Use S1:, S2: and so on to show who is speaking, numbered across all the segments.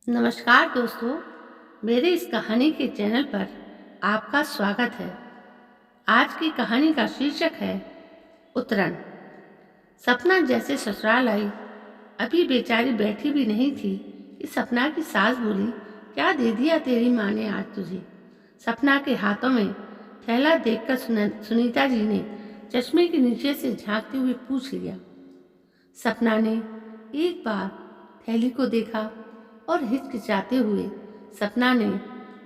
S1: नमस्कार दोस्तों, मेरे इस कहानी के चैनल पर आपका स्वागत है। आज की कहानी का शीर्षक है उतरन। सपना जैसे ससुराल आई, अभी बेचारी बैठी भी नहीं थी कि सपना की सास बोली, क्या दे दिया तेरी माँ ने आज तुझे। सपना के हाथों में थैला देखकर सुनीता जी ने चश्मे के नीचे से झांकते हुए पूछ लिया। सपना ने एक बार थैली को देखा और हिचकिचाते हुए सपना ने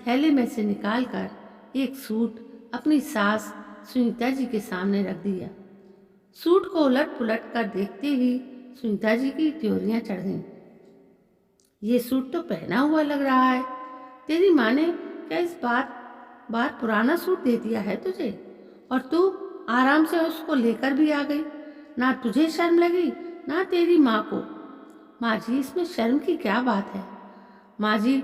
S1: थैले में से निकालकर एक सूट अपनी सास सुनीता जी के सामने रख दिया। सूट को उलट पुलट कर देखते ही सुनीता जी की त्योरियां चढ़ गईं। ये सूट तो पहना हुआ लग रहा है। तेरी माँ ने क्या इस बार पुराना सूट दे दिया है तुझे, और तू आराम से उसको लेकर भी आ गई। ना तुझे शर्म लगी ना तेरी माँ को। माँ जी, इसमें शर्म की क्या बात है। माँ जी,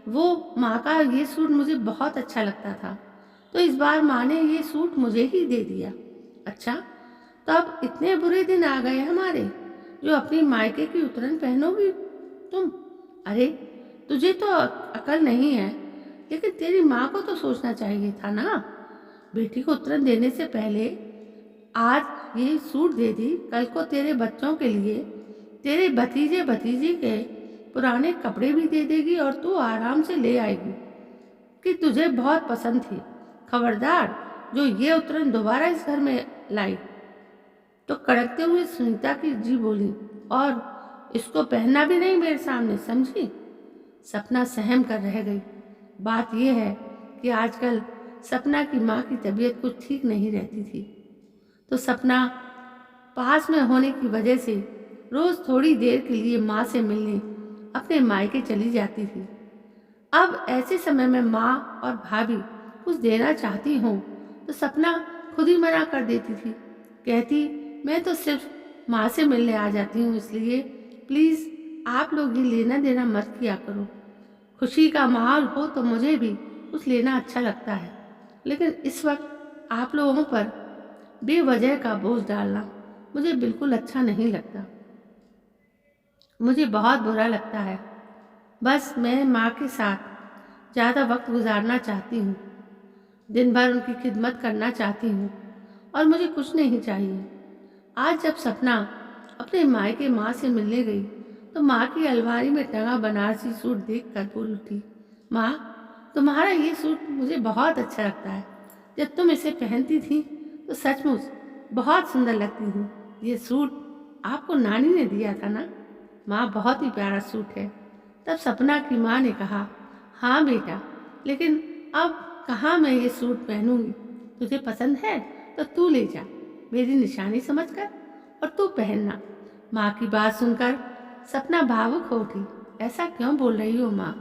S1: वो माँ का ये सूट मुझे बहुत अच्छा लगता था, तो इस बार माँ ने ये सूट मुझे ही दे दिया। अच्छा, तो अब इतने बुरे दिन आ गए हमारे, जो अपनी मायके की उतरन पहनोगी तुम। अरे, तुझे तो अकल नहीं है, लेकिन तेरी माँ को तो सोचना चाहिए था ना। बेटी को उतरन देने से पहले आज ये सूट दे दी, कल को तेरे बच्चों के लिए तेरे भतीजे भतीजी के पुराने कपड़े भी दे देगी और तू आराम से ले आएगी कि तुझे बहुत पसंद थी। खबरदार जो ये उतरन दोबारा इस घर में लाई तो कड़कते हुए सुनीता की जी बोली, और इसको पहनना भी नहीं मेरे सामने, समझी। सपना सहम कर रह गई। बात यह है कि आजकल सपना की माँ की तबीयत कुछ ठीक नहीं रहती थी, तो सपना पास में होने की वजह से रोज थोड़ी देर के लिए माँ से मिलने अपने मायके चली जाती थी। अब ऐसे समय में माँ और भाभी कुछ देना चाहती हों तो सपना खुद ही मना कर देती थी। कहती, मैं तो सिर्फ माँ से मिलने आ जाती हूँ, इसलिए प्लीज़ आप लोग ये लेना देना मत किया करो। खुशी का माहौल हो तो मुझे भी कुछ लेना अच्छा लगता है, लेकिन इस वक्त आप लोगों पर बेवजह का बोझ डालना मुझे बिल्कुल अच्छा नहीं लगता। मुझे बहुत बुरा लगता है। बस मैं माँ के साथ ज़्यादा वक्त गुजारना चाहती हूँ, दिन भर उनकी खिदमत करना चाहती हूँ, और मुझे कुछ नहीं चाहिए। आज जब सपना अपने मायके माँ से मिलने गई तो माँ की अलमारी में टंगा बनारसी सूट देखकर बोल उठी, माँ, तुम्हारा ये सूट मुझे बहुत अच्छा लगता है। जब तुम इसे पहनती थी तो सचमुच बहुत सुंदर लगती थी। ये सूट आपको नानी ने दिया था ना। माँ, बहुत ही प्यारा सूट है। तब सपना की माँ ने कहा, हाँ बेटा, लेकिन अब कहाँ मैं ये सूट पहनूंगी। तुझे पसंद है तो तू ले जा, मेरी निशानी समझकर, और तू पहनना। माँ की बात सुनकर सपना भावुक हो उठी। ऐसा क्यों बोल रही हो माँ,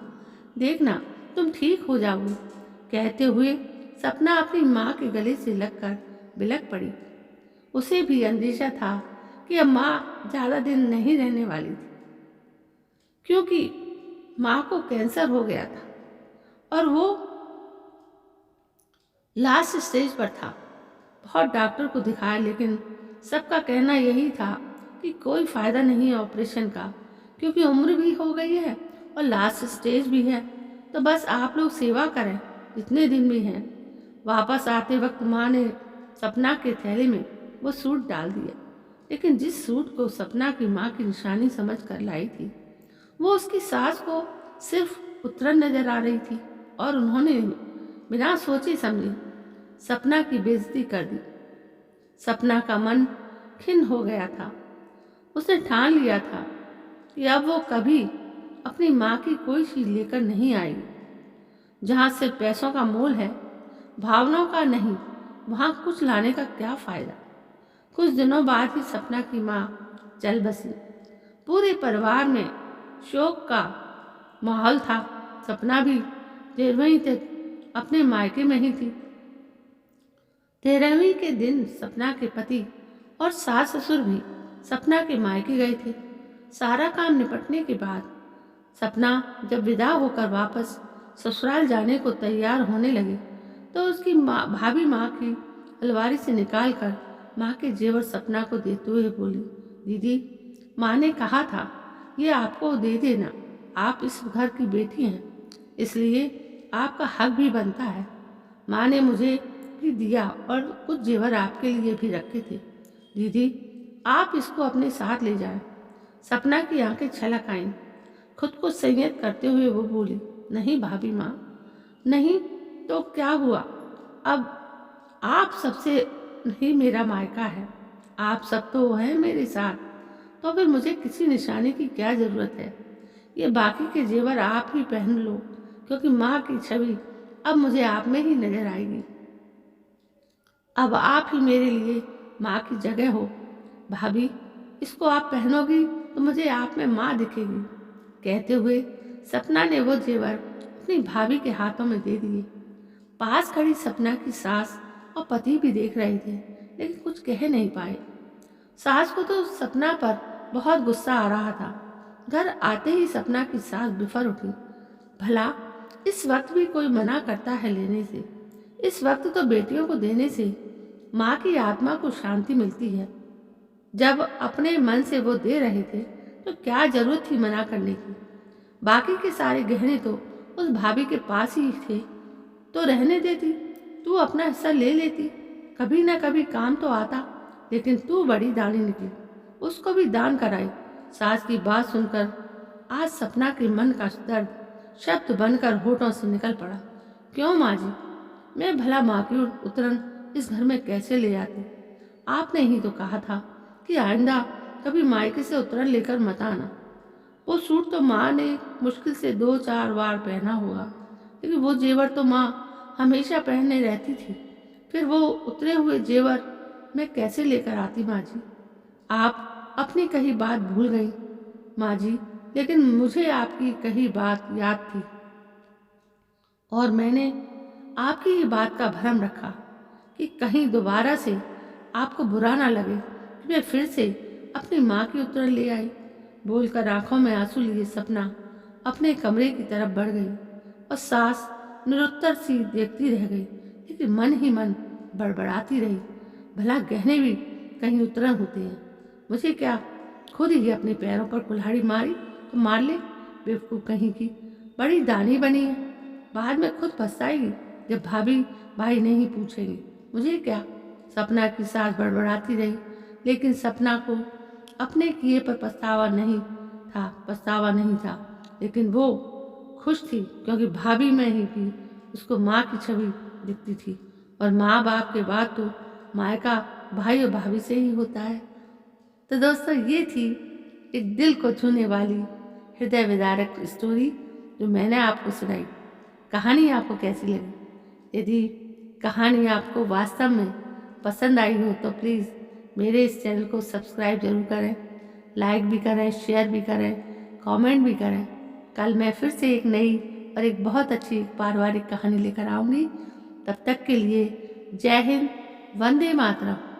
S1: देखना तुम ठीक हो जाओगी। कहते हुए सपना अपनी माँ के गले से लगकर बिलक पड़ी। उसे भी अंदेशा था कि अब माँ ज़्यादा दिन नहीं रहने वाली थी, क्योंकि माँ को कैंसर हो गया था और वो लास्ट स्टेज पर था। बहुत डॉक्टर को दिखाया, लेकिन सबका कहना यही था कि कोई फ़ायदा नहीं है ऑपरेशन का, क्योंकि उम्र भी हो गई है और लास्ट स्टेज भी है। तो बस आप लोग सेवा करें जितने दिन भी हैं। वापस आते वक्त माँ ने सपना के थैले में वो सूट डाल दिया, लेकिन जिस सूट को सपना की माँ की निशानी समझ कर लाई थी, वो उसकी सास को सिर्फ उतरन नजर आ रही थी, और उन्होंने बिना सोचे समझे सपना की बेइज्जती कर दी। सपना का मन खिन्न हो गया था। उसने ठान लिया था कि अब वो कभी अपनी माँ की कोई चीज लेकर नहीं आएगी। जहाँ सिर्फ पैसों का मोल है, भावनाओं का नहीं, वहाँ कुछ लाने का क्या फायदा। कुछ दिनों बाद ही सपना की माँ चल बसी। पूरे परिवार में शोक का माहौल था। सपना भी 13वीं तक अपने मायके में ही थी। 13वीं के दिन सपना के पति और सास ससुर भी सपना के मायके गए थे। सारा काम निपटने के बाद सपना जब विदा होकर वापस ससुराल जाने को तैयार होने लगी तो उसकी भाभी माँ की अलमारी से निकालकर माँ के जेवर सपना को देते हुए बोली, दीदी, माँ ने कहा था ये आपको दे देना। आप इस घर की बेटी हैं, इसलिए आपका हक भी बनता है। माँ ने मुझे भी दिया और कुछ जेवर आपके लिए भी रखे थे। दीदी, आप इसको अपने साथ ले जाएं। सपना की आंखें छलक आईं। खुद को संयत करते हुए वो बोली, नहीं भाभी माँ, नहीं तो क्या हुआ? अब आप सबसे नहीं मेरा मायका है, आप सब तो हैं मेरे साथ, तो फिर मुझे किसी निशानी की क्या ज़रूरत है? ये बाकी के जेवर आप ही पहन लो, क्योंकि माँ की छवि अब मुझे आप में ही नजर आएगी। अब आप ही मेरे लिए माँ की जगह हो। भाभी, इसको आप पहनोगी तो मुझे आप में माँ दिखेगी। कहते हुए सपना ने वो जेवर अपनी भाभी के हाथों में दे दिए। पास खड़ी सपना की सास और पति भी देख रहे थे, लेकिन कुछ कह नहीं पाए। सास को तो सपना पर बहुत गुस्सा आ रहा था। घर आते ही सपना की सास बिफर उठी। भला इस वक्त भी कोई मना करता है लेने से? इस वक्त तो बेटियों को देने से माँ की आत्मा को शांति मिलती है। जब अपने मन से वो दे रहे थे तो क्या जरूरत थी मना करने की? बाकी के सारे गहने तो उस भाभी के पास ही थे, तो रहने देती, तू अपना हिस्सा ले लेती, कभी ना कभी काम तो आता। लेकिन तू बड़ी दानी निकली, उसको भी दान कराई। सास की बात सुनकर आज सपना के मन का दर्द शब्द बनकर होठों से निकल पड़ा। क्यों माँ जी, मैं भला माँ की उतरन इस घर में कैसे ले आती? आपने ही तो कहा था कि आइंदा कभी मायके से उतरन लेकर मत आना। वो सूट तो माँ ने मुश्किल से 2-4 बार पहना होगा, लेकिन वो जेवर तो माँ हमेशा पहनने रहती थी। फिर वो उतरे हुए जेवर मैं कैसे लेकर आती माँ जी? आप अपनी कही बात भूल गई माँ जी, लेकिन मुझे आपकी कही बात याद थी और मैंने आपकी ही बात का भरम रखा कि कहीं दोबारा से आपको बुरा ना लगे कि मैं फिर से अपनी माँ की उत्तर ले आई। बोलकर आंखों में आंसू लिए सपना अपने कमरे की तरफ बढ़ गई और सास निरुत्तर सी देखती रह गई, लेकिन मन ही मन बड़बड़ाती रही, भला गहने भी कहीं उतरन होते हैं? मुझे क्या खुद ही अपने पैरों पर कुल्हाड़ी मारी तो मार ले, बेवकूफ़ कहीं की। बड़ी दानी बनी है, बाद में खुद पछताएगी जब भाभी भाई नहीं पूछेंगे। मुझे क्या? सपना की सास बड़बड़ाती रही, लेकिन सपना को अपने किए पर पछतावा नहीं था, लेकिन वो खुश थी क्योंकि भाभी में ही भी उसको माँ की छवि दिखती थी, और माँ बाप के बाद तो मायका भाई और भाभी से ही होता है। तो दोस्तों, ये थी एक दिल को छूने वाली हृदय विदारक स्टोरी जो मैंने आपको सुनाई। कहानी आपको कैसी लगी? यदि कहानी आपको वास्तव में पसंद आई हो तो प्लीज़ मेरे इस चैनल को सब्सक्राइब जरूर करें, लाइक भी करें, शेयर भी करें, कमेंट भी करें। कल मैं फिर से एक नई और एक बहुत अच्छी पारिवारिक कहानी लेकर आऊँगी। तब तक के लिए जय हिंद, वंदे मातरम।